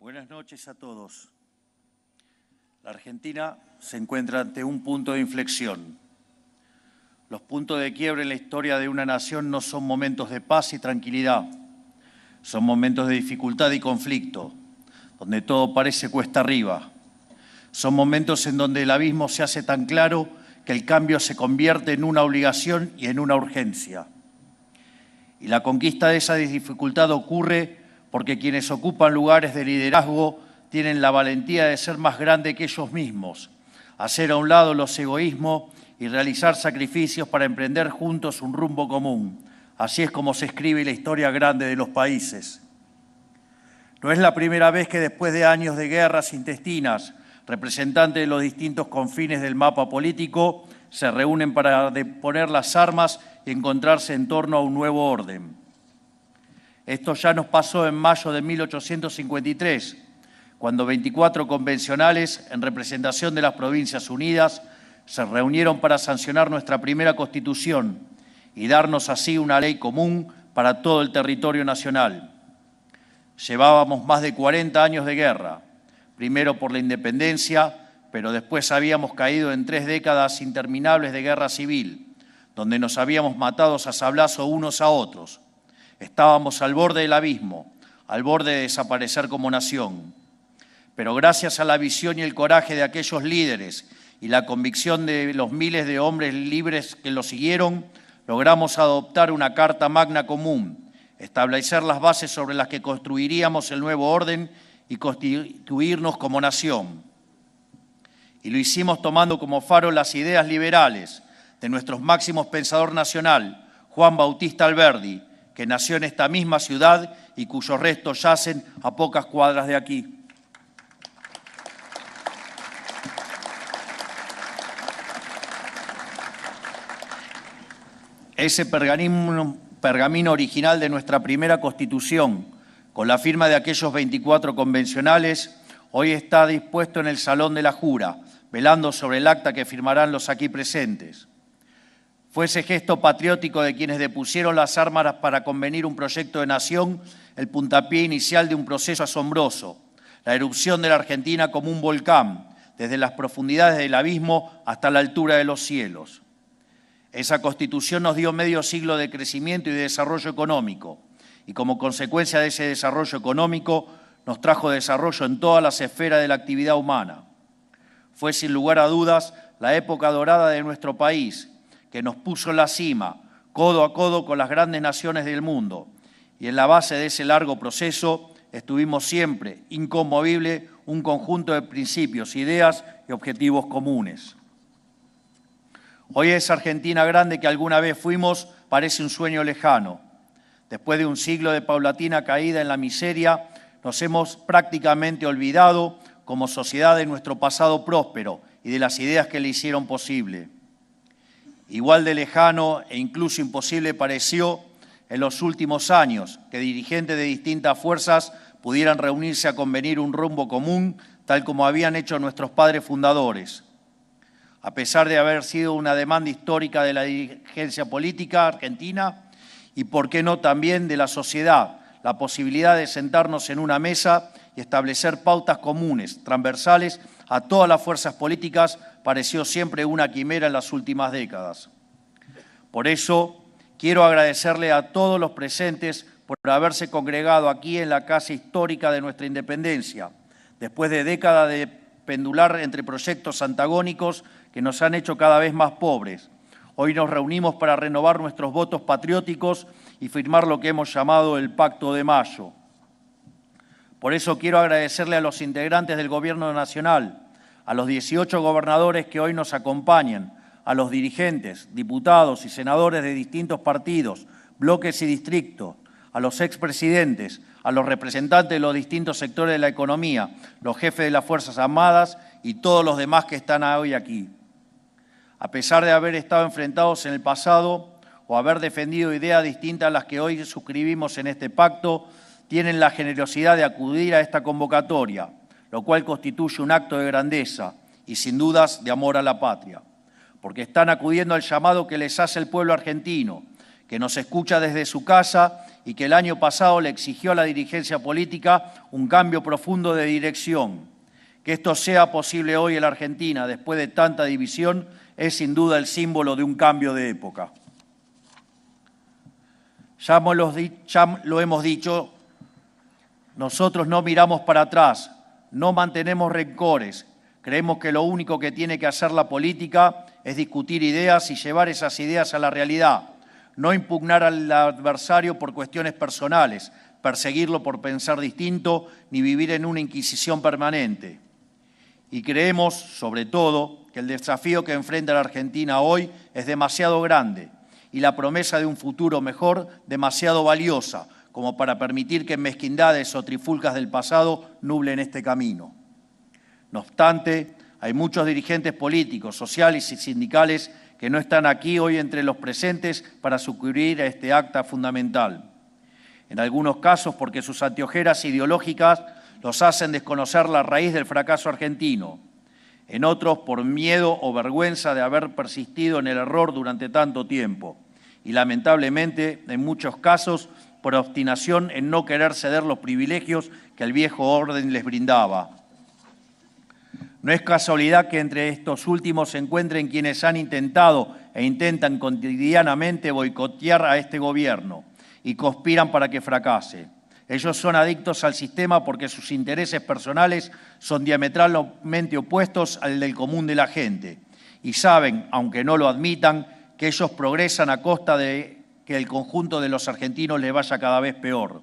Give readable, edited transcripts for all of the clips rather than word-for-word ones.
Buenas noches a todos. La Argentina se encuentra ante un punto de inflexión. Los puntos de quiebre en la historia de una nación no son momentos de paz y tranquilidad, son momentos de dificultad y conflicto, donde todo parece cuesta arriba. Son momentos en donde el abismo se hace tan claro que el cambio se convierte en una obligación y en una urgencia. Y la conquista de esa dificultad ocurre porque quienes ocupan lugares de liderazgo tienen la valentía de ser más grande que ellos mismos, hacer a un lado los egoísmos y realizar sacrificios para emprender juntos un rumbo común. Así es como se escribe la historia grande de los países. No es la primera vez que después de años de guerras intestinas, representantes de los distintos confines del mapa político se reúnen para deponer las armas y encontrarse en torno a un nuevo orden. Esto ya nos pasó en mayo de 1853, cuando 24 convencionales, en representación de las Provincias Unidas, se reunieron para sancionar nuestra primera Constitución y darnos así una ley común para todo el territorio nacional. Llevábamos más de 40 años de guerra, primero por la independencia, pero después habíamos caído en 3 décadas interminables de guerra civil, donde nos habíamos matado a sablazo unos a otros. Estábamos al borde del abismo, al borde de desaparecer como nación. Pero gracias a la visión y el coraje de aquellos líderes y la convicción de los miles de hombres libres que lo siguieron, logramos adoptar una Carta Magna común, establecer las bases sobre las que construiríamos el nuevo orden y constituirnos como nación. Y lo hicimos tomando como faro las ideas liberales de nuestro máximo pensador nacional, Juan Bautista Alberdi, que nació en esta misma ciudad y cuyos restos yacen a pocas cuadras de aquí. Ese pergamino original de nuestra primera Constitución, con la firma de aquellos 24 convencionales, hoy está dispuesto en el Salón de la Jura, velando sobre el acta que firmarán los aquí presentes. Fue ese gesto patriótico de quienes depusieron las armas para convenir un proyecto de nación el puntapié inicial de un proceso asombroso, la erupción de la Argentina como un volcán, desde las profundidades del abismo hasta la altura de los cielos. Esa Constitución nos dio medio siglo de crecimiento y de desarrollo económico, y como consecuencia de ese desarrollo económico nos trajo desarrollo en todas las esferas de la actividad humana. Fue sin lugar a dudas la época dorada de nuestro país, que nos puso en la cima, codo a codo con las grandes naciones del mundo. Y en la base de ese largo proceso estuvimos siempre, inconmovible, un conjunto de principios, ideas y objetivos comunes. Hoy esa Argentina grande que alguna vez fuimos parece un sueño lejano. Después de un siglo de paulatina caída en la miseria, nos hemos prácticamente olvidado como sociedad de nuestro pasado próspero y de las ideas que le hicieron posible. Igual de lejano e incluso imposible pareció en los últimos años que dirigentes de distintas fuerzas pudieran reunirse a convenir un rumbo común, tal como habían hecho nuestros padres fundadores. A pesar de haber sido una demanda histórica de la dirigencia política argentina y, por qué no, también de la sociedad, la posibilidad de sentarnos en una mesa y establecer pautas comunes, transversales a todas las fuerzas políticas, pareció siempre una quimera en las últimas décadas. Por eso, quiero agradecerle a todos los presentes por haberse congregado aquí en la casa histórica de nuestra independencia, después de décadas de pendular entre proyectos antagónicos que nos han hecho cada vez más pobres. Hoy nos reunimos para renovar nuestros votos patrióticos y firmar lo que hemos llamado el Pacto de Mayo. Por eso quiero agradecerle a los integrantes del Gobierno Nacional, a los 18 gobernadores que hoy nos acompañan, a los dirigentes, diputados y senadores de distintos partidos, bloques y distritos, a los expresidentes, a los representantes de los distintos sectores de la economía, los jefes de las Fuerzas Armadas y todos los demás que están hoy aquí. A pesar de haber estado enfrentados en el pasado o haber defendido ideas distintas a las que hoy suscribimos en este pacto, tienen la generosidad de acudir a esta convocatoria, lo cual constituye un acto de grandeza y sin dudas de amor a la patria, porque están acudiendo al llamado que les hace el pueblo argentino, que nos escucha desde su casa y que el año pasado le exigió a la dirigencia política un cambio profundo de dirección. Que esto sea posible hoy en la Argentina, después de tanta división, es sin duda el símbolo de un cambio de época. Ya lo hemos dicho, nosotros no miramos para atrás, no mantenemos rencores. Creemos que lo único que tiene que hacer la política es discutir ideas y llevar esas ideas a la realidad, no impugnar al adversario por cuestiones personales, perseguirlo por pensar distinto, ni vivir en una inquisición permanente. Y creemos, sobre todo, que el desafío que enfrenta la Argentina hoy es demasiado grande y la promesa de un futuro mejor demasiado valiosa como para permitir que mezquindades o trifulcas del pasado nublen este camino. No obstante, hay muchos dirigentes políticos, sociales y sindicales que no están aquí hoy entre los presentes para sucumbir a este acta fundamental. En algunos casos porque sus anteojeras ideológicas los hacen desconocer la raíz del fracaso argentino. En otros por miedo o vergüenza de haber persistido en el error durante tanto tiempo. Y lamentablemente, en muchos casos, por obstinación en no querer ceder los privilegios que el viejo orden les brindaba. No es casualidad que entre estos últimos se encuentren quienes han intentado e intentan cotidianamente boicotear a este gobierno y conspiran para que fracase. Ellos son adictos al sistema porque sus intereses personales son diametralmente opuestos al del común de la gente y saben, aunque no lo admitan, que ellos progresan a costa de que el conjunto de los argentinos les vaya cada vez peor.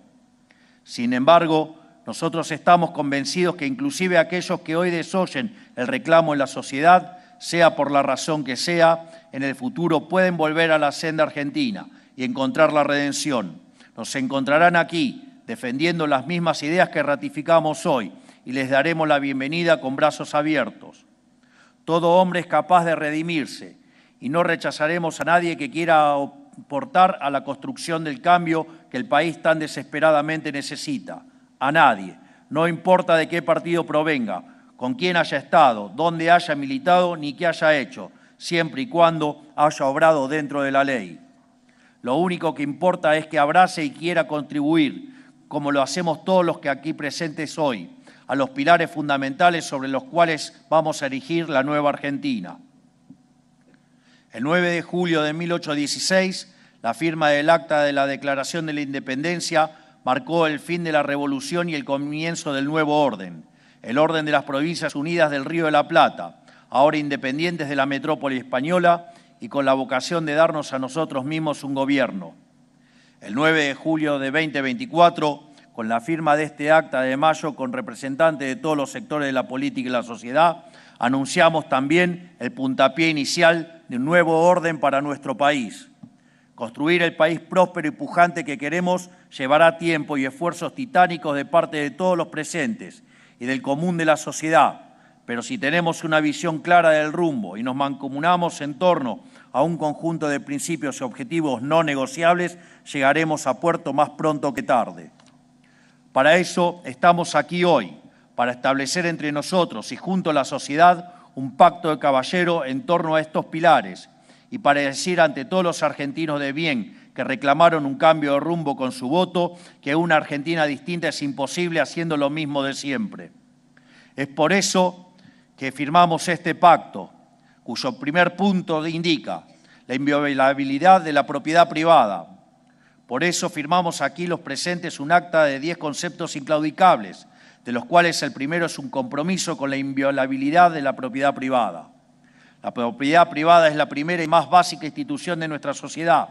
Sin embargo, nosotros estamos convencidos que inclusive aquellos que hoy desoyen el reclamo en la sociedad, sea por la razón que sea, en el futuro pueden volver a la senda argentina y encontrar la redención. Nos encontrarán aquí, defendiendo las mismas ideas que ratificamos hoy, y les daremos la bienvenida con brazos abiertos. Todo hombre es capaz de redimirse, y no rechazaremos a nadie que quiera aportar a la construcción del cambio que el país tan desesperadamente necesita. A nadie, no importa de qué partido provenga, con quién haya estado, dónde haya militado ni qué haya hecho, siempre y cuando haya obrado dentro de la ley. Lo único que importa es que abrace y quiera contribuir, como lo hacemos todos los que aquí presentes hoy, a los pilares fundamentales sobre los cuales vamos a erigir la nueva Argentina. El 9 de julio de 1816, la firma del Acta de la Declaración de la Independencia marcó el fin de la revolución y el comienzo del nuevo orden, el orden de las Provincias Unidas del Río de la Plata, ahora independientes de la metrópoli española y con la vocación de darnos a nosotros mismos un gobierno. El 9 de julio de 2024, con la firma de este acta de mayo con representantes de todos los sectores de la política y la sociedad, anunciamos también el puntapié inicial de un nuevo orden para nuestro país. Construir el país próspero y pujante que queremos llevará tiempo y esfuerzos titánicos de parte de todos los presentes y del común de la sociedad, pero si tenemos una visión clara del rumbo y nos mancomunamos en torno a un conjunto de principios y objetivos no negociables, llegaremos a puerto más pronto que tarde. Para eso estamos aquí hoy, para establecer entre nosotros y junto a la sociedad un pacto de caballero en torno a estos pilares y para decir ante todos los argentinos de bien que reclamaron un cambio de rumbo con su voto que una Argentina distinta es imposible haciendo lo mismo de siempre. Es por eso que firmamos este pacto, cuyo primer punto indica la inviolabilidad de la propiedad privada. Por eso firmamos aquí los presentes un acta de 10 conceptos inclaudicables, de los cuales el primero es un compromiso con la inviolabilidad de la propiedad privada. La propiedad privada es la primera y más básica institución de nuestra sociedad.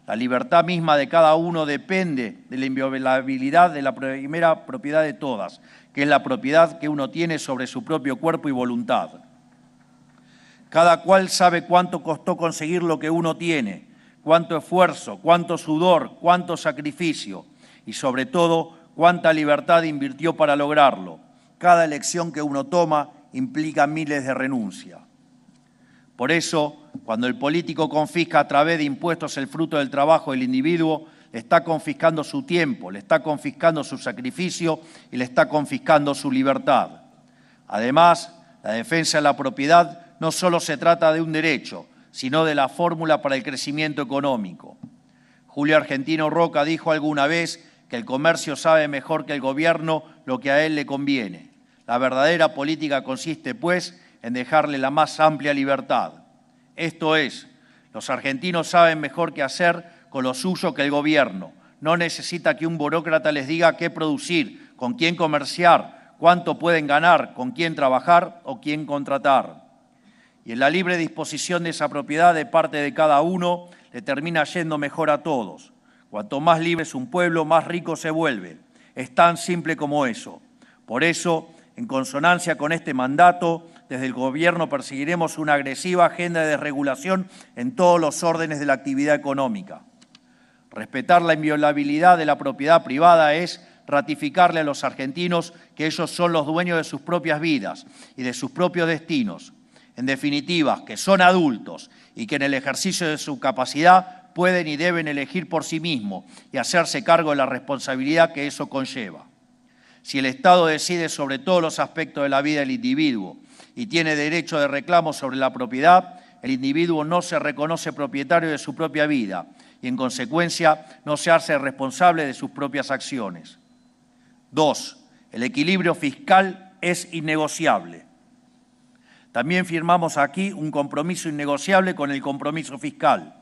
La libertad misma de cada uno depende de la inviolabilidad de la primera propiedad de todas, que es la propiedad que uno tiene sobre su propio cuerpo y voluntad. Cada cual sabe cuánto costó conseguir lo que uno tiene, cuánto esfuerzo, cuánto sudor, cuánto sacrificio y sobre todo cuánta libertad invirtió para lograrlo. Cada elección que uno toma implica miles de renuncias. Por eso, cuando el político confisca a través de impuestos el fruto del trabajo del individuo, le está confiscando su tiempo, le está confiscando su sacrificio y le está confiscando su libertad. Además, la defensa de la propiedad no solo se trata de un derecho, sino de la fórmula para el crecimiento económico. Julio Argentino Roca dijo alguna vez que el comercio sabe mejor que el gobierno lo que a él le conviene. La verdadera política consiste, pues, en dejarle la más amplia libertad. Esto es, los argentinos saben mejor qué hacer con lo suyo que el gobierno. No necesita que un burócrata les diga qué producir, con quién comerciar, cuánto pueden ganar, con quién trabajar o quién contratar. Y en la libre disposición de esa propiedad de parte de cada uno le termina yendo mejor a todos. Cuanto más libre es un pueblo, más rico se vuelve. Es tan simple como eso. Por eso, en consonancia con este mandato, desde el Gobierno perseguiremos una agresiva agenda de desregulación en todos los órdenes de la actividad económica. Respetar la inviolabilidad de la propiedad privada es ratificarle a los argentinos que ellos son los dueños de sus propias vidas y de sus propios destinos. En definitiva, que son adultos y que en el ejercicio de su capacidad pueden y deben elegir por sí mismos y hacerse cargo de la responsabilidad que eso conlleva. Si el Estado decide sobre todos los aspectos de la vida del individuo y tiene derecho de reclamo sobre la propiedad, el individuo no se reconoce propietario de su propia vida y, en consecuencia, no se hace responsable de sus propias acciones. 2. El equilibrio fiscal es innegociable. También firmamos aquí un compromiso innegociable con el compromiso fiscal.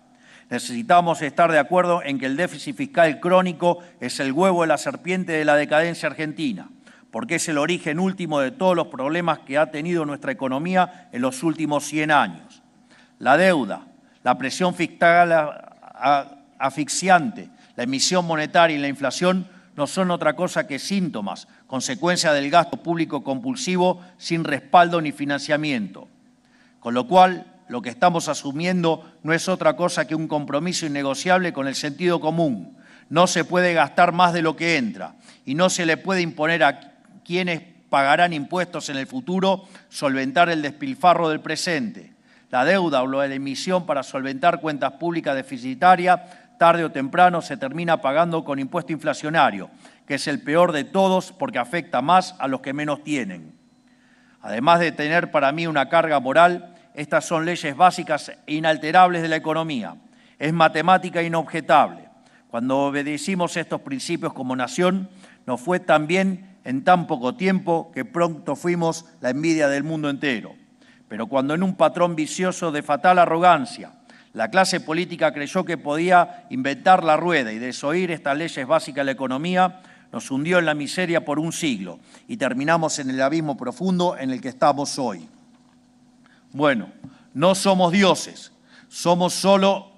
Necesitamos estar de acuerdo en que el déficit fiscal crónico es el huevo de la serpiente de la decadencia argentina, porque es el origen último de todos los problemas que ha tenido nuestra economía en los últimos 100 años. La deuda, la presión fiscal asfixiante, la emisión monetaria y la inflación no son otra cosa que síntomas, consecuencia del gasto público compulsivo sin respaldo ni financiamiento. Con lo cual, lo que estamos asumiendo no es otra cosa que un compromiso innegociable con el sentido común. No se puede gastar más de lo que entra y no se le puede imponer a quienes pagarán impuestos en el futuro solventar el despilfarro del presente. La deuda o la emisión para solventar cuentas públicas deficitarias tarde o temprano se termina pagando con impuesto inflacionario, que es el peor de todos porque afecta más a los que menos tienen. Además de tener para mí una carga moral, estas son leyes básicas e inalterables de la economía. Es matemática inobjetable. Cuando obedecimos estos principios como nación, nos fue tan bien en tan poco tiempo que pronto fuimos la envidia del mundo entero. Pero cuando en un patrón vicioso de fatal arrogancia, la clase política creyó que podía inventar la rueda y desoír estas leyes básicas de la economía, nos hundió en la miseria por un siglo y terminamos en el abismo profundo en el que estamos hoy. Bueno, no somos dioses, somos solo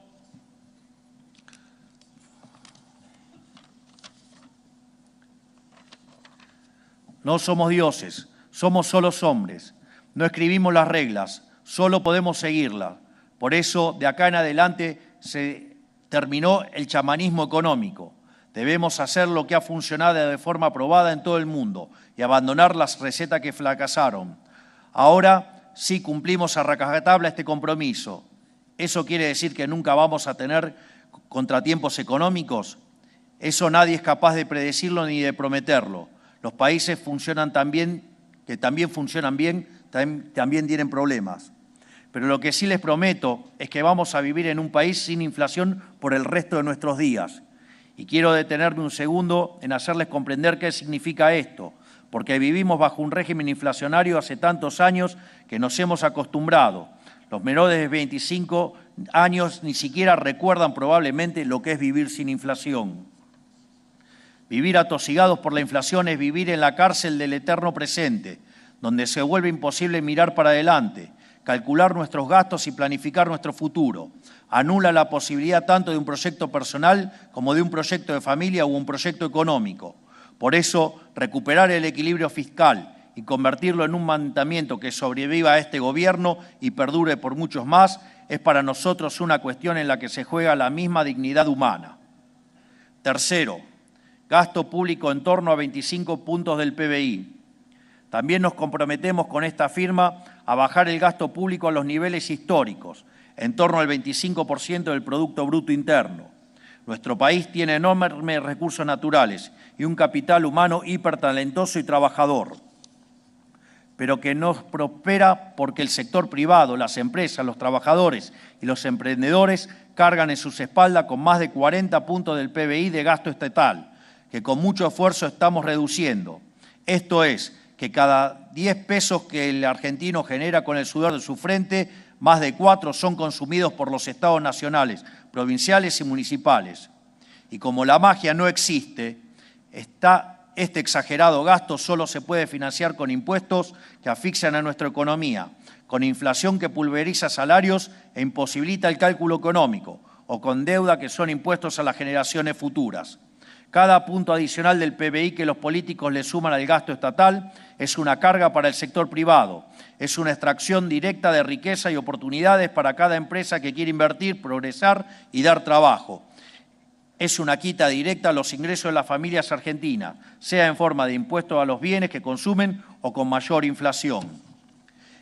hombres. No escribimos las reglas, solo podemos seguirlas. Por eso, de acá en adelante, se terminó el chamanismo económico. Debemos hacer lo que ha funcionado de forma aprobada en todo el mundo y abandonar las recetas que fracasaron. Ahora sí cumplimos a rajatabla este compromiso. ¿Eso quiere decir que nunca vamos a tener contratiempos económicos? Eso nadie es capaz de predecirlo ni de prometerlo. Los países que también funcionan bien, también tienen problemas. Pero lo que sí les prometo es que vamos a vivir en un país sin inflación por el resto de nuestros días. Y quiero detenerme un segundo en hacerles comprender qué significa esto, porque vivimos bajo un régimen inflacionario hace tantos años que nos hemos acostumbrado. Los menores de 25 años ni siquiera recuerdan probablemente lo que es vivir sin inflación. Vivir atosigados por la inflación es vivir en la cárcel del eterno presente, donde se vuelve imposible mirar para adelante, calcular nuestros gastos y planificar nuestro futuro. Anula la posibilidad tanto de un proyecto personal como de un proyecto de familia o un proyecto económico. Por eso, recuperar el equilibrio fiscal y convertirlo en un mandamiento que sobreviva a este gobierno y perdure por muchos más es para nosotros una cuestión en la que se juega la misma dignidad humana. Tercero, gasto público en torno a 25 puntos del PBI. También nos comprometemos con esta firma a bajar el gasto público a los niveles históricos, en torno al 25% del Producto Bruto Interno. Nuestro país tiene enormes recursos naturales y un capital humano hipertalentoso y trabajador. pero que no prospera porque el sector privado, las empresas, los trabajadores y los emprendedores cargan en sus espaldas con más de 40 puntos del PBI de gasto estatal, que con mucho esfuerzo estamos reduciendo. Esto es, que cada 10 pesos que el argentino genera con el sudor de su frente, más de 4 son consumidos por los estados nacionales, provinciales y municipales. Y como la magia no existe, este exagerado gasto solo se puede financiar con impuestos que asfixian a nuestra economía, con inflación que pulveriza salarios e imposibilita el cálculo económico, o con deuda que son impuestos a las generaciones futuras. Cada punto adicional del PBI que los políticos le suman al gasto estatal es una carga para el sector privado, es una extracción directa de riqueza y oportunidades para cada empresa que quiere invertir, progresar y dar trabajo. Es una quita directa a los ingresos de las familias argentinas, sea en forma de impuestos a los bienes que consumen o con mayor inflación.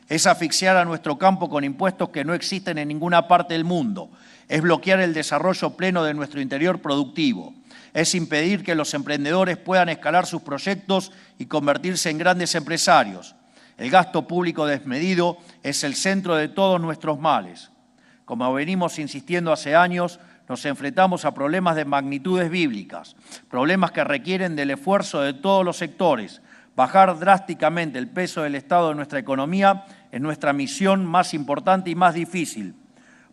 Es asfixiar a nuestro campo con impuestos que no existen en ninguna parte del mundo. Es bloquear el desarrollo pleno de nuestro interior productivo. Es impedir que los emprendedores puedan escalar sus proyectos y convertirse en grandes empresarios. El gasto público desmedido es el centro de todos nuestros males. Como venimos insistiendo hace años, nos enfrentamos a problemas de magnitudes bíblicas, problemas que requieren del esfuerzo de todos los sectores. Bajar drásticamente el peso del Estado en nuestra economía es nuestra misión más importante y más difícil.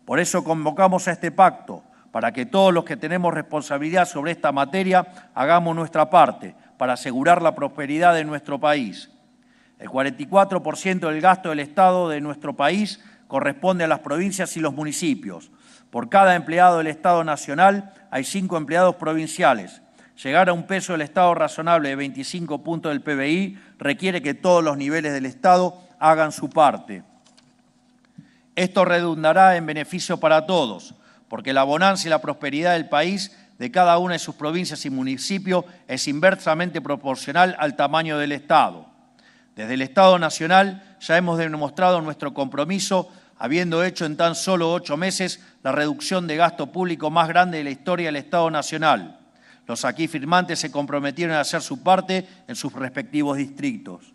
Por eso convocamos a este pacto, para que todos los que tenemos responsabilidad sobre esta materia hagamos nuestra parte para asegurar la prosperidad de nuestro país. El 44% del gasto del Estado de nuestro país corresponde a las provincias y los municipios. Por cada empleado del Estado nacional hay 5 empleados provinciales. Llegar a un peso del Estado razonable de 25 puntos del PBI requiere que todos los niveles del Estado hagan su parte. Esto redundará en beneficio para todos, porque la bonanza y la prosperidad del país, de cada una de sus provincias y municipios, es inversamente proporcional al tamaño del Estado. Desde el Estado Nacional ya hemos demostrado nuestro compromiso, habiendo hecho en tan solo 8 meses la reducción de gasto público más grande de la historia del Estado Nacional. Los aquí firmantes se comprometieron a hacer su parte en sus respectivos distritos.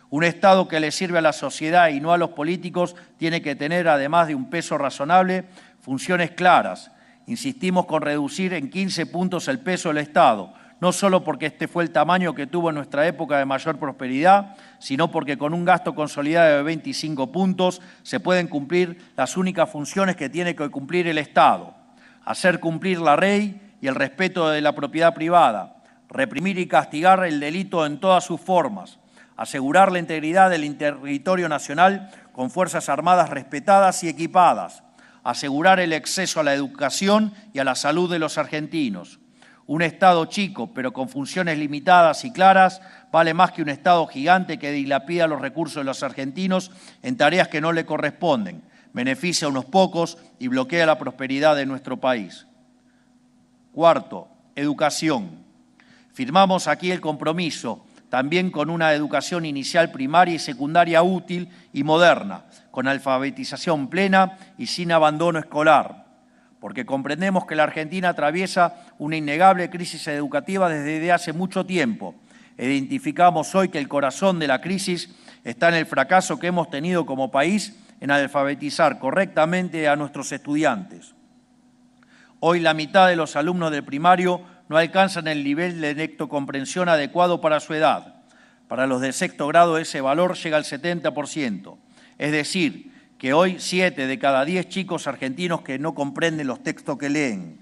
Un Estado que le sirve a la sociedad y no a los políticos tiene que tener, además de un peso razonable, funciones claras. Insistimos con reducir en 15 puntos el peso del Estado, no solo porque este fue el tamaño que tuvo en nuestra época de mayor prosperidad, sino porque con un gasto consolidado de 25 puntos se pueden cumplir las únicas funciones que tiene que cumplir el Estado: hacer cumplir la ley y el respeto de la propiedad privada, reprimir y castigar el delito en todas sus formas, asegurar la integridad del territorio nacional con fuerzas armadas respetadas y equipadas, asegurar el acceso a la educación y a la salud de los argentinos. Un Estado chico, pero con funciones limitadas y claras, vale más que un Estado gigante que dilapida los recursos de los argentinos en tareas que no le corresponden, beneficia a unos pocos y bloquea la prosperidad de nuestro país. Cuarto, educación. Firmamos aquí el compromiso, también con una educación inicial, primaria y secundaria útil y moderna, con alfabetización plena y sin abandono escolar, porque comprendemos que la Argentina atraviesa una innegable crisis educativa desde hace mucho tiempo. Identificamos hoy que el corazón de la crisis está en el fracaso que hemos tenido como país en alfabetizar correctamente a nuestros estudiantes. Hoy la mitad de los alumnos del primario no alcanzan el nivel de lectocomprensión adecuado para su edad. Para los de sexto grado ese valor llega al 70%. Es decir, que hoy 7 de cada 10 chicos argentinos que no comprenden los textos que leen.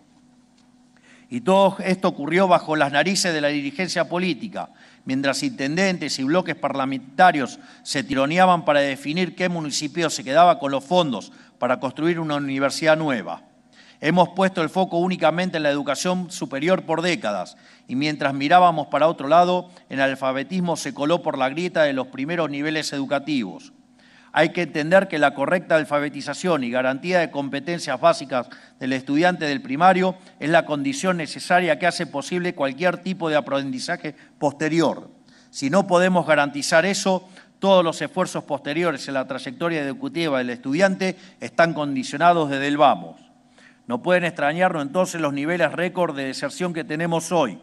Y todo esto ocurrió bajo las narices de la dirigencia política, mientras intendentes y bloques parlamentarios se tironeaban para definir qué municipio se quedaba con los fondos para construir una universidad nueva. Hemos puesto el foco únicamente en la educación superior por décadas y mientras mirábamos para otro lado, el analfabetismo se coló por la grieta de los primeros niveles educativos. Hay que entender que la correcta alfabetización y garantía de competencias básicas del estudiante del primario es la condición necesaria que hace posible cualquier tipo de aprendizaje posterior. Si no podemos garantizar eso, todos los esfuerzos posteriores en la trayectoria educativa del estudiante están condicionados desde el vamos. No pueden extrañarnos entonces los niveles récord de deserción que tenemos hoy.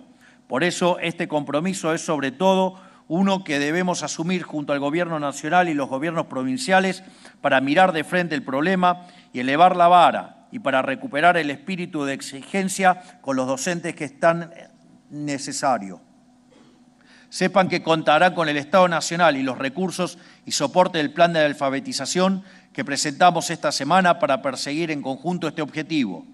Por eso este compromiso es sobre todo uno que debemos asumir junto al Gobierno nacional y los gobiernos provinciales para mirar de frente el problema y elevar la vara y para recuperar el espíritu de exigencia con los docentes que están necesarios. Sepan que contarán con el Estado Nacional y los recursos y soporte del plan de alfabetización que presentamos esta semana para perseguir en conjunto este objetivo.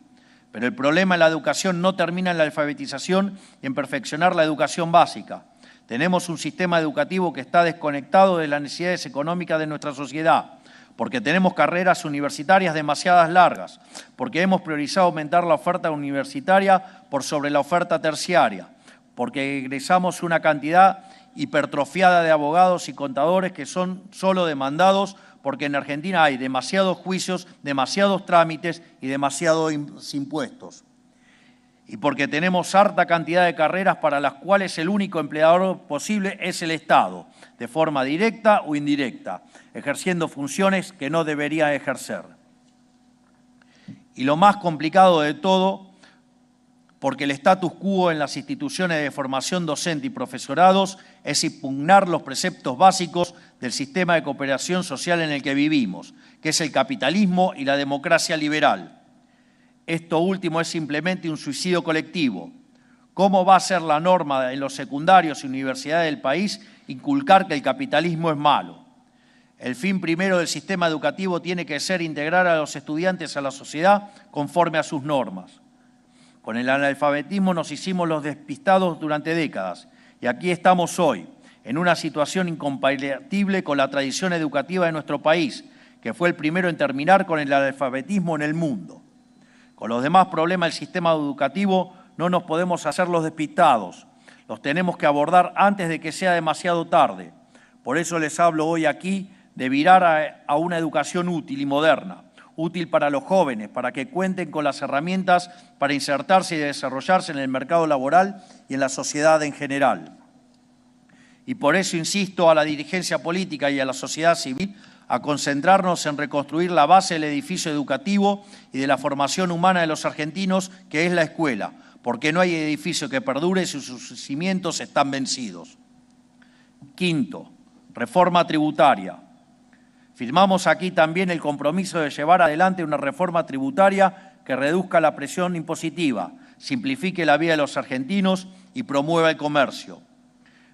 Pero el problema en la educación no termina en la alfabetización y en perfeccionar la educación básica. Tenemos un sistema educativo que está desconectado de las necesidades económicas de nuestra sociedad, porque tenemos carreras universitarias demasiadas largas, porque hemos priorizado aumentar la oferta universitaria por sobre la oferta terciaria, porque egresamos una cantidad hipertrofiada de abogados y contadores que son solo demandados porque en Argentina hay demasiados juicios, demasiados trámites y demasiados impuestos. Y porque tenemos harta cantidad de carreras para las cuales el único empleador posible es el Estado, de forma directa o indirecta, ejerciendo funciones que no debería ejercer. Y lo más complicado de todo, porque el status quo en las instituciones de formación docente y profesorados es impugnar los preceptos básicos del sistema de cooperación social en el que vivimos, que es el capitalismo y la democracia liberal. Esto último es simplemente un suicidio colectivo. ¿Cómo va a ser la norma en los secundarios y universidades del país inculcar que el capitalismo es malo? El fin primero del sistema educativo tiene que ser integrar a los estudiantes a la sociedad conforme a sus normas. Con el analfabetismo nos hicimos los despistados durante décadas y aquí estamos hoy, en una situación incompatible con la tradición educativa de nuestro país, que fue el primero en terminar con el analfabetismo en el mundo. Con los demás problemas del sistema educativo no nos podemos hacer los despistados, los tenemos que abordar antes de que sea demasiado tarde. Por eso les hablo hoy aquí de virar a una educación útil y moderna, útil para los jóvenes, para que cuenten con las herramientas para insertarse y desarrollarse en el mercado laboral y en la sociedad en general. Y por eso insisto a la dirigencia política y a la sociedad civil a concentrarnos en reconstruir la base del edificio educativo y de la formación humana de los argentinos, que es la escuela, porque no hay edificio que perdure si sus cimientos están vencidos. Quinto, reforma tributaria. Firmamos aquí también el compromiso de llevar adelante una reforma tributaria que reduzca la presión impositiva, simplifique la vida de los argentinos y promueva el comercio.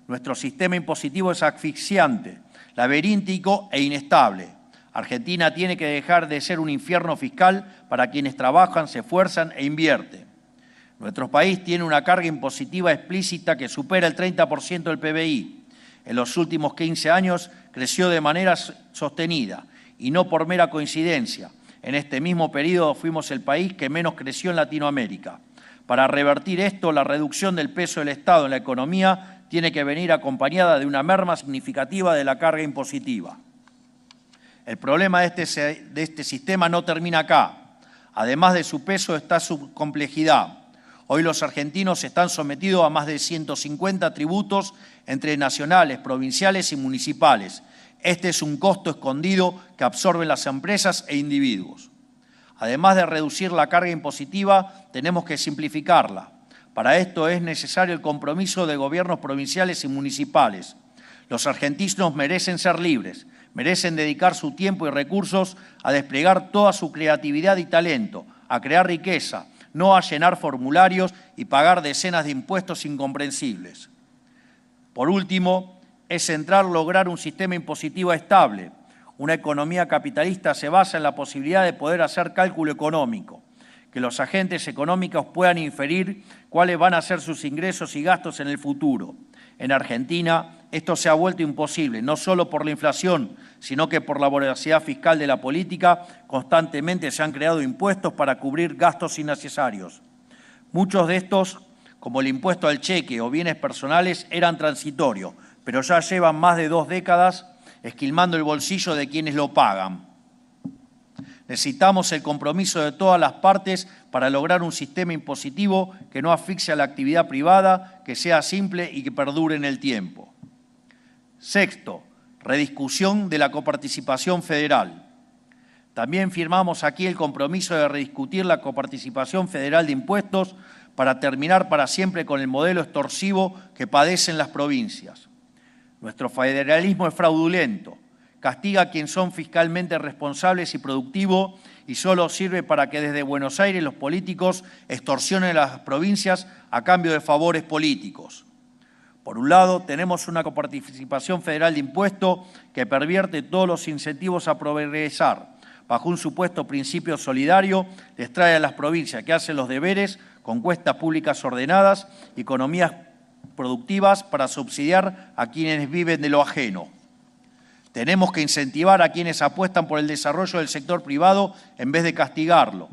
Nuestro sistema impositivo es asfixiante, laberíntico e inestable. Argentina tiene que dejar de ser un infierno fiscal para quienes trabajan, se esfuerzan e invierten. Nuestro país tiene una carga impositiva explícita que supera el 30% del PBI. En los últimos 15 años creció de manera sostenida y no por mera coincidencia. En este mismo periodo fuimos el país que menos creció en Latinoamérica. Para revertir esto, la reducción del peso del Estado en la economía tiene que venir acompañada de una merma significativa de la carga impositiva. El problema de este sistema no termina acá. Además de su peso está su complejidad. Hoy los argentinos están sometidos a más de 150 tributos entre nacionales, provinciales y municipales. Este es un costo escondido que absorben las empresas e individuos. Además de reducir la carga impositiva, tenemos que simplificarla. Para esto es necesario el compromiso de gobiernos provinciales y municipales. Los argentinos merecen ser libres, merecen dedicar su tiempo y recursos a desplegar toda su creatividad y talento, a crear riqueza, no a llenar formularios y pagar decenas de impuestos incomprensibles. Por último, es central lograr un sistema impositivo estable. Una economía capitalista se basa en la posibilidad de poder hacer cálculo económico, que los agentes económicos puedan inferir cuáles van a ser sus ingresos y gastos en el futuro. En Argentina, esto se ha vuelto imposible, no solo por la inflación, sino que por la voracidad fiscal de la política, constantemente se han creado impuestos para cubrir gastos innecesarios. Muchos de estos, como el impuesto al cheque o bienes personales, eran transitorios, pero ya llevan más de 2 décadas esquilmando el bolsillo de quienes lo pagan. Necesitamos el compromiso de todas las partes para lograr un sistema impositivo que no asfixie a la actividad privada, que sea simple y que perdure en el tiempo. Sexto, rediscusión de la coparticipación federal. También firmamos aquí el compromiso de rediscutir la coparticipación federal de impuestos para terminar para siempre con el modelo extorsivo que padecen las provincias. Nuestro federalismo es fraudulento, castiga a quienes son fiscalmente responsables y productivos y solo sirve para que desde Buenos Aires los políticos extorsionen a las provincias a cambio de favores políticos. Por un lado, tenemos una coparticipación federal de impuestos que pervierte todos los incentivos a progresar. Bajo un supuesto principio solidario, les trae a las provincias que hacen los deberes con cuentas públicas ordenadas y economías productivas para subsidiar a quienes viven de lo ajeno. Tenemos que incentivar a quienes apuestan por el desarrollo del sector privado en vez de castigarlo.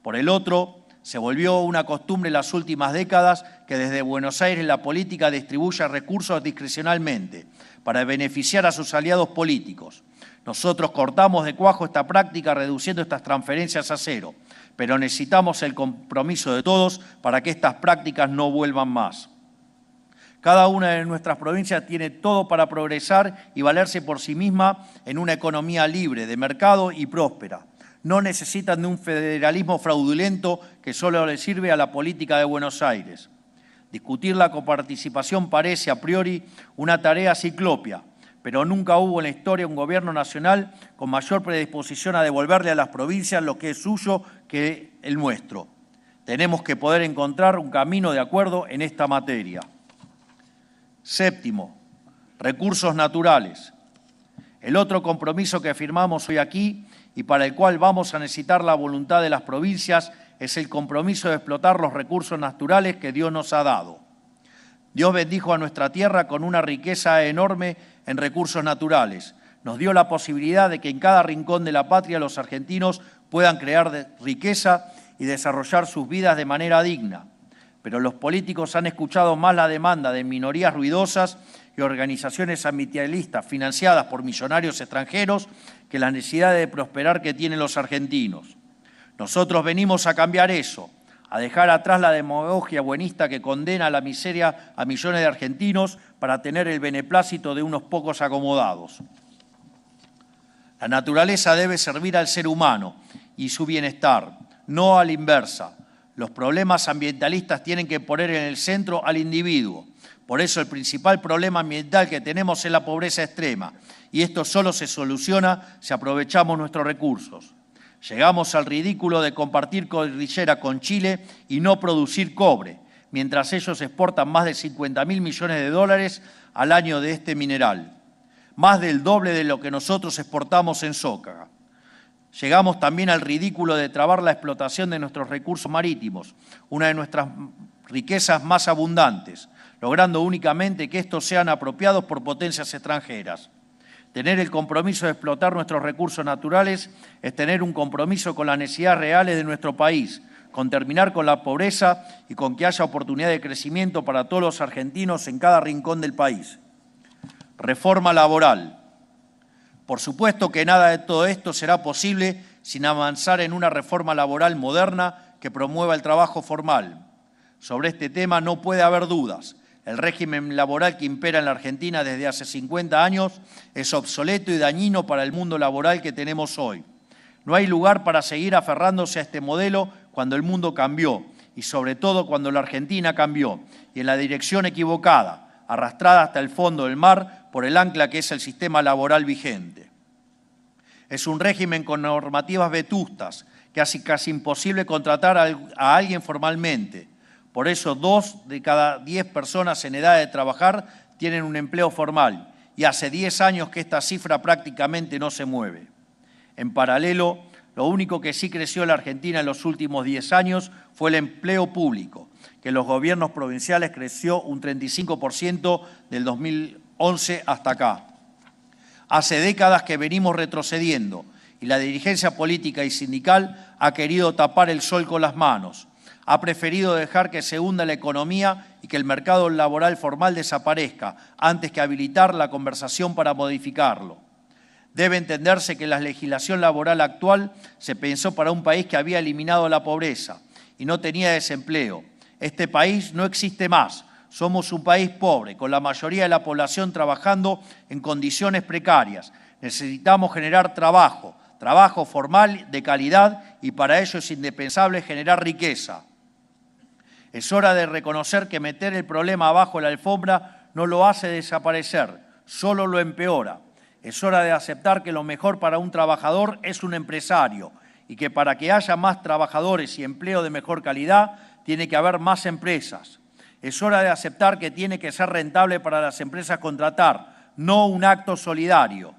Por el otro, se volvió una costumbre en las últimas décadas que desde Buenos Aires la política distribuya recursos discrecionalmente para beneficiar a sus aliados políticos. Nosotros cortamos de cuajo esta práctica reduciendo estas transferencias a cero, pero necesitamos el compromiso de todos para que estas prácticas no vuelvan más. Cada una de nuestras provincias tiene todo para progresar y valerse por sí misma en una economía libre, de mercado y próspera. No necesitan de un federalismo fraudulento que solo le sirve a la política de Buenos Aires. Discutir la coparticipación parece a priori una tarea ciclópea, pero nunca hubo en la historia un gobierno nacional con mayor predisposición a devolverle a las provincias lo que es suyo que el nuestro. Tenemos que poder encontrar un camino de acuerdo en esta materia. Séptimo, recursos naturales. El otro compromiso que firmamos hoy aquí y para el cual vamos a necesitar la voluntad de las provincias es el compromiso de explotar los recursos naturales que Dios nos ha dado. Dios bendijo a nuestra tierra con una riqueza enorme en recursos naturales. Nos dio la posibilidad de que en cada rincón de la patria los argentinos puedan crear riqueza y desarrollar sus vidas de manera digna. Pero los políticos han escuchado más la demanda de minorías ruidosas y organizaciones ambientalistas financiadas por millonarios extranjeros que la necesidad de prosperar que tienen los argentinos. Nosotros venimos a cambiar eso, a dejar atrás la demagogia buenista que condena a la miseria a millones de argentinos para tener el beneplácito de unos pocos acomodados. La naturaleza debe servir al ser humano y su bienestar, no a la inversa. Los problemas ambientalistas tienen que poner en el centro al individuo. Por eso el principal problema ambiental que tenemos es la pobreza extrema, y esto solo se soluciona si aprovechamos nuestros recursos. Llegamos al ridículo de compartir cordillera con Chile y no producir cobre, mientras ellos exportan más de 50.000 millones de dólares al año de este mineral, más del doble de lo que nosotros exportamos en soja. Llegamos también al ridículo de trabar la explotación de nuestros recursos marítimos, una de nuestras riquezas más abundantes, logrando únicamente que estos sean apropiados por potencias extranjeras. Tener el compromiso de explotar nuestros recursos naturales es tener un compromiso con las necesidades reales de nuestro país, con terminar con la pobreza y con que haya oportunidad de crecimiento para todos los argentinos en cada rincón del país. Reforma laboral. Por supuesto que nada de todo esto será posible sin avanzar en una reforma laboral moderna que promueva el trabajo formal. Sobre este tema no puede haber dudas. El régimen laboral que impera en la Argentina desde hace 50 años es obsoleto y dañino para el mundo laboral que tenemos hoy. No hay lugar para seguir aferrándose a este modelo cuando el mundo cambió y sobre todo cuando la Argentina cambió y en la dirección equivocada, arrastrada hasta el fondo del mar por el ancla que es el sistema laboral vigente. Es un régimen con normativas vetustas que hace casi imposible contratar a alguien formalmente. Por eso 2 de cada 10 personas en edad de trabajar tienen un empleo formal y hace 10 años que esta cifra prácticamente no se mueve. En paralelo, lo único que sí creció en la Argentina en los últimos 10 años fue el empleo público, que en los gobiernos provinciales creció un 35% del 2011 hasta acá. Hace décadas que venimos retrocediendo y la dirigencia política y sindical ha querido tapar el sol con las manos. Ha preferido dejar que se hunda la economía y que el mercado laboral formal desaparezca antes que habilitar la conversación para modificarlo. Debe entenderse que la legislación laboral actual se pensó para un país que había eliminado la pobreza y no tenía desempleo. Este país no existe más. Somos un país pobre, con la mayoría de la población trabajando en condiciones precarias. Necesitamos generar trabajo formal de calidad y para ello es indispensable generar riqueza. Es hora de reconocer que meter el problema abajo de la alfombra no lo hace desaparecer, solo lo empeora. Es hora de aceptar que lo mejor para un trabajador es un empresario y que para que haya más trabajadores y empleo de mejor calidad, tiene que haber más empresas. Es hora de aceptar que tiene que ser rentable para las empresas contratar, no un acto solidario.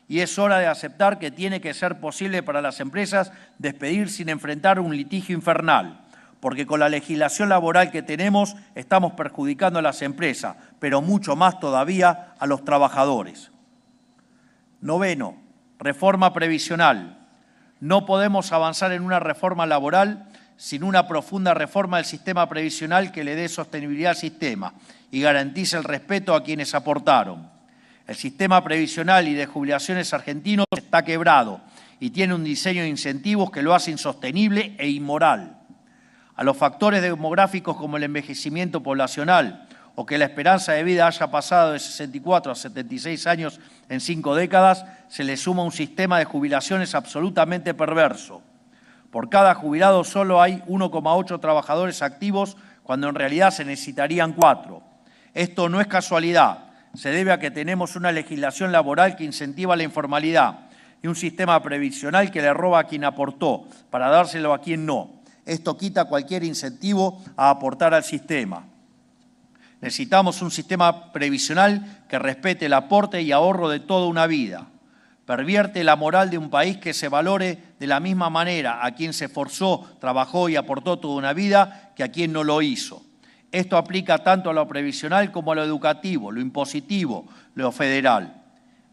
Y es hora de aceptar que tiene que ser posible para las empresas despedir sin enfrentar un litigio infernal, porque con la legislación laboral que tenemos estamos perjudicando a las empresas, pero mucho más todavía a los trabajadores. Noveno, reforma previsional. No podemos avanzar en una reforma laboral sin una profunda reforma del sistema previsional que le dé sostenibilidad al sistema y garantice el respeto a quienes aportaron. El sistema previsional y de jubilaciones argentinos está quebrado y tiene un diseño de incentivos que lo hace insostenible e inmoral. A los factores demográficos como el envejecimiento poblacional o que la esperanza de vida haya pasado de 64 a 76 años en 5 décadas, se le suma un sistema de jubilaciones absolutamente perverso. Por cada jubilado solo hay 1,8 trabajadores activos cuando en realidad se necesitarían 4. Esto no es casualidad, se debe a que tenemos una legislación laboral que incentiva la informalidad y un sistema previsional que le roba a quien aportó para dárselo a quien no. Esto quita cualquier incentivo a aportar al sistema. Necesitamos un sistema previsional que respete el aporte y ahorro de toda una vida. Pervierte la moral de un país que se valore de la misma manera a quien se esforzó, trabajó y aportó toda una vida que a quien no lo hizo. Esto aplica tanto a lo previsional como a lo educativo, lo impositivo, lo federal.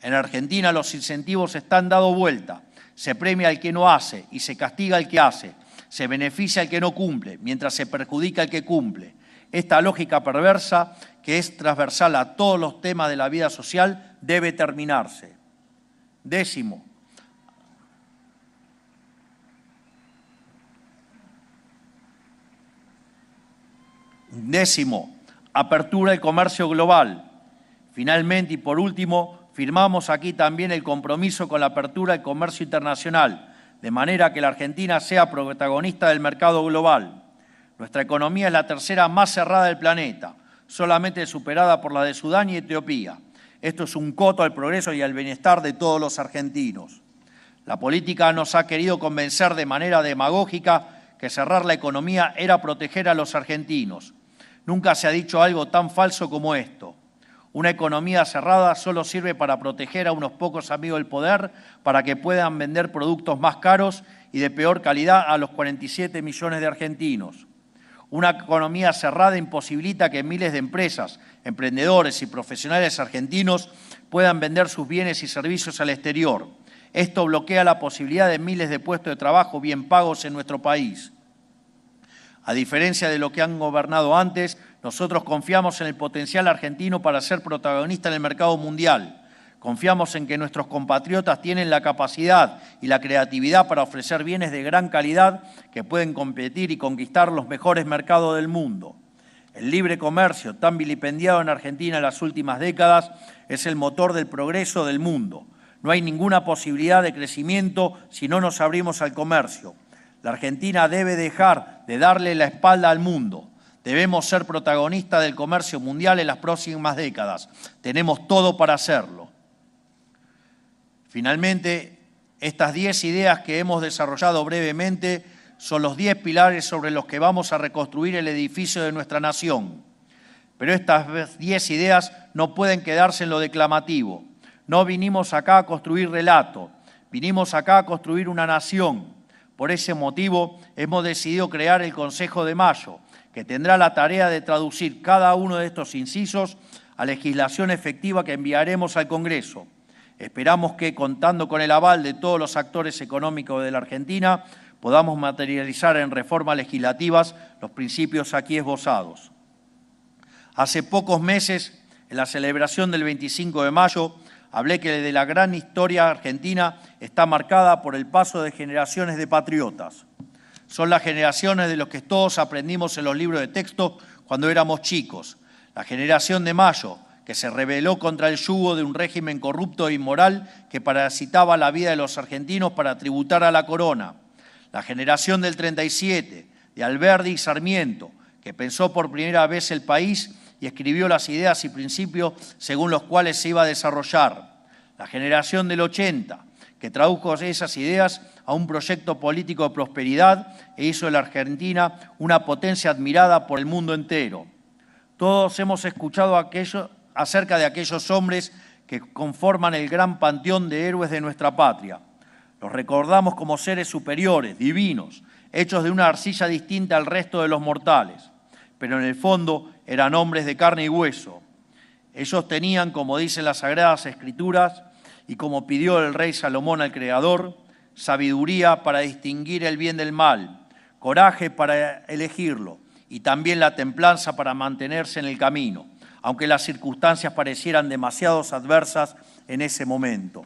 En Argentina los incentivos están dando vuelta. Se premia al que no hace y se castiga al que hace. Se beneficia al que no cumple, mientras se perjudica al que cumple. Esta lógica perversa, que es transversal a todos los temas de la vida social, debe terminarse. Décimo, apertura del comercio global. Finalmente y por último, firmamos aquí también el compromiso con la apertura del comercio internacional, de manera que la Argentina sea protagonista del mercado global. Nuestra economía es la tercera más cerrada del planeta, solamente superada por la de Sudán y Etiopía. Esto es un coto al progreso y al bienestar de todos los argentinos. La política nos ha querido convencer de manera demagógica que cerrar la economía era proteger a los argentinos. Nunca se ha dicho algo tan falso como esto. Una economía cerrada solo sirve para proteger a unos pocos amigos del poder para que puedan vender productos más caros y de peor calidad a los 47 millones de argentinos. Una economía cerrada imposibilita que miles de empresas, emprendedores y profesionales argentinos puedan vender sus bienes y servicios al exterior. Esto bloquea la posibilidad de miles de puestos de trabajo bien pagos en nuestro país. A diferencia de lo que han gobernado antes, nosotros confiamos en el potencial argentino para ser protagonista en el mercado mundial. Confiamos en que nuestros compatriotas tienen la capacidad y la creatividad para ofrecer bienes de gran calidad que pueden competir y conquistar los mejores mercados del mundo. El libre comercio, tan vilipendiado en Argentina en las últimas décadas, es el motor del progreso del mundo. No hay ninguna posibilidad de crecimiento si no nos abrimos al comercio. La Argentina debe dejar de darle la espalda al mundo. Debemos ser protagonistas del comercio mundial en las próximas décadas. Tenemos todo para hacerlo. Finalmente, estas 10 ideas que hemos desarrollado brevemente son los 10 pilares sobre los que vamos a reconstruir el edificio de nuestra nación. Pero estas 10 ideas no pueden quedarse en lo declamativo. No vinimos acá a construir relato, vinimos acá a construir una nación. Por ese motivo hemos decidido crear el Consejo de Mayo, que tendrá la tarea de traducir cada uno de estos incisos a legislación efectiva que enviaremos al Congreso. Esperamos que, contando con el aval de todos los actores económicos de la Argentina, podamos materializar en reformas legislativas los principios aquí esbozados. Hace pocos meses, en la celebración del 25 de mayo, hablé que de la gran historia argentina está marcada por el paso de generaciones de patriotas. Son las generaciones de los que todos aprendimos en los libros de texto cuando éramos chicos. La generación de Mayo, que se rebeló contra el yugo de un régimen corrupto e inmoral que parasitaba la vida de los argentinos para tributar a la corona. La generación del 37, de Alberdi y Sarmiento, que pensó por primera vez el país y escribió las ideas y principios según los cuales se iba a desarrollar. La generación del 80, que tradujo esas ideas a un proyecto político de prosperidad e hizo de la Argentina una potencia admirada por el mundo entero. Todos hemos escuchado acerca de aquellos hombres que conforman el gran panteón de héroes de nuestra patria. Los recordamos como seres superiores, divinos, hechos de una arcilla distinta al resto de los mortales, pero en el fondo eran hombres de carne y hueso. Ellos tenían, como dicen las Sagradas Escrituras, y como pidió el rey Salomón al Creador, sabiduría para distinguir el bien del mal, coraje para elegirlo y también la templanza para mantenerse en el camino, aunque las circunstancias parecieran demasiado adversas en ese momento.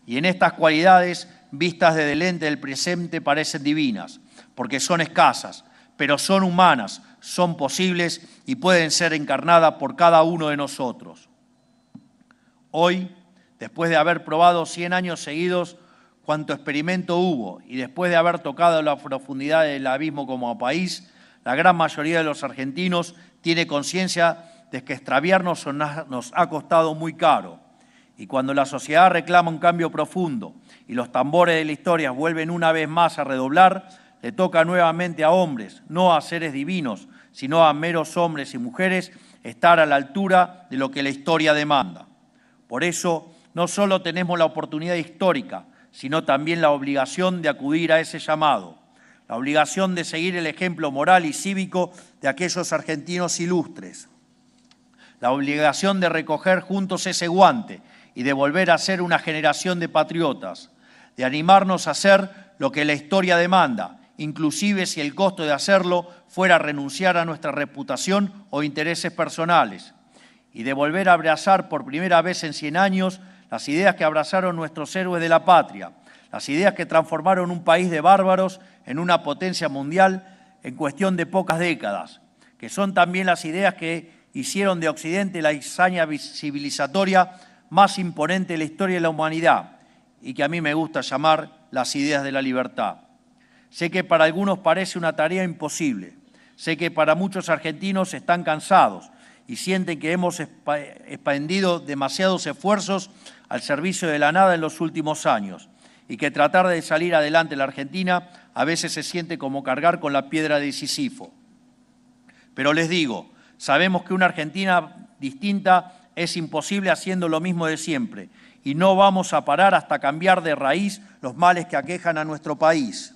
Y en estas cualidades, vistas desde el lente del presente, parecen divinas, porque son escasas, pero son humanas, son posibles y pueden ser encarnadas por cada uno de nosotros. Hoy, después de haber probado 100 años seguidos cuanto experimento hubo y después de haber tocado la profundidad del abismo como país, la gran mayoría de los argentinos tiene conciencia de que extraviarnos nos ha costado muy caro. Y cuando la sociedad reclama un cambio profundo y los tambores de la historia vuelven una vez más a redoblar, le toca nuevamente a hombres, no a seres divinos, sino a meros hombres y mujeres, estar a la altura de lo que la historia demanda. Por eso, no solo tenemos la oportunidad histórica, sino también la obligación de acudir a ese llamado, la obligación de seguir el ejemplo moral y cívico de aquellos argentinos ilustres, la obligación de recoger juntos ese guante y de volver a ser una generación de patriotas, de animarnos a hacer lo que la historia demanda, inclusive si el costo de hacerlo fuera renunciar a nuestra reputación o intereses personales, y de volver a abrazar por primera vez en 100 años las ideas que abrazaron nuestros héroes de la patria, las ideas que transformaron un país de bárbaros en una potencia mundial en cuestión de pocas décadas, que son también las ideas que hicieron de Occidente la hazaña civilizatoria más imponente de la historia de la humanidad y que a mí me gusta llamar las ideas de la libertad. Sé que para algunos parece una tarea imposible, sé que para muchos argentinos están cansados y sienten que hemos expendido demasiados esfuerzos al servicio de la nada en los últimos años y que tratar de salir adelante en la Argentina a veces se siente como cargar con la piedra de Sísifo. Pero les digo, sabemos que una Argentina distinta es imposible haciendo lo mismo de siempre y no vamos a parar hasta cambiar de raíz los males que aquejan a nuestro país.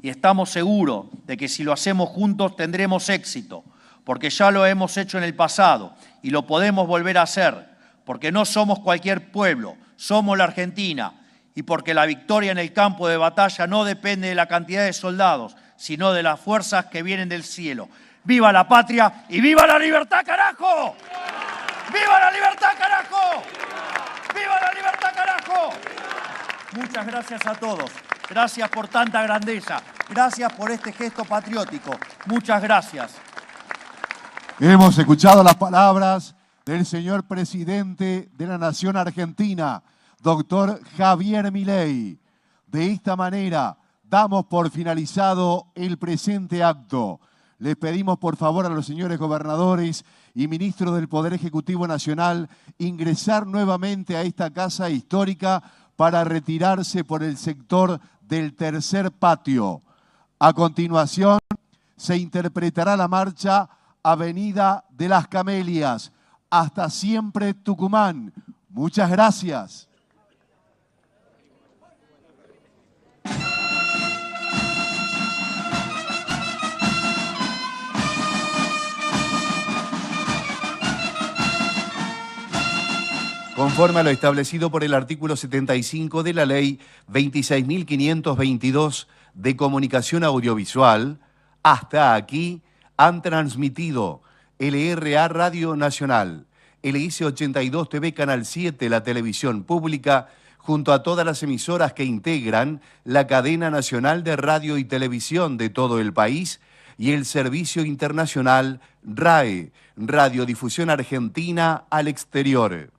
Y estamos seguros de que si lo hacemos juntos tendremos éxito, porque ya lo hemos hecho en el pasado y lo podemos volver a hacer, porque no somos cualquier pueblo, somos la Argentina, y porque la victoria en el campo de batalla no depende de la cantidad de soldados, sino de las fuerzas que vienen del cielo. ¡Viva la patria y viva la libertad, carajo! ¡Viva la libertad, carajo! ¡Viva la libertad, carajo! Muchas gracias a todos. Gracias por tanta grandeza. Gracias por este gesto patriótico. Muchas gracias. Hemos escuchado las palabras del señor presidente de la Nación Argentina, doctor Javier Milei. De esta manera, damos por finalizado el presente acto. Les pedimos por favor a los señores gobernadores y ministros del Poder Ejecutivo Nacional ingresar nuevamente a esta casa histórica para retirarse por el sector del tercer patio. A continuación, se interpretará la marcha Avenida de las Camelias. Hasta siempre, Tucumán. Muchas gracias. Conforme a lo establecido por el artículo 75 de la Ley 26.522 de Comunicación Audiovisual, hasta aquí han transmitido LRA Radio Nacional, LIC 82 TV Canal 7, la televisión pública, junto a todas las emisoras que integran la cadena nacional de radio y televisión de todo el país, y el servicio internacional RAE, Radiodifusión Argentina al Exterior.